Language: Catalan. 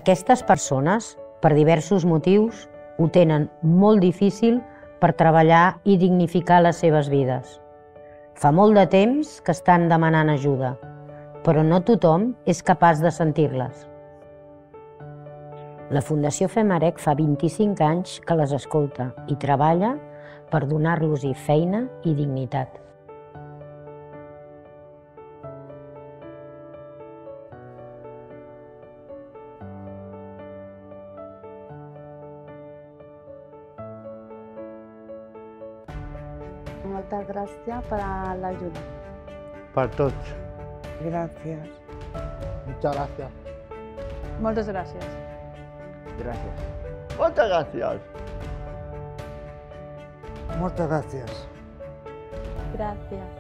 Aquestes persones, per diversos motius, ho tenen molt difícil per treballar i dignificar les seves vides. Fa molt de temps que estan demanant ajuda, però no tothom és capaç de sentir-les. La Fundació Femerec fa 25 anys que les escolta i treballa per donar-los-hi feina i dignitat. Moltes gràcies per l'ajuda. Per tots. Gràcies. Muchas gracias. Moltes gràcies. Gracias. Muchas gracias. Moltes gràcies. Gràcies.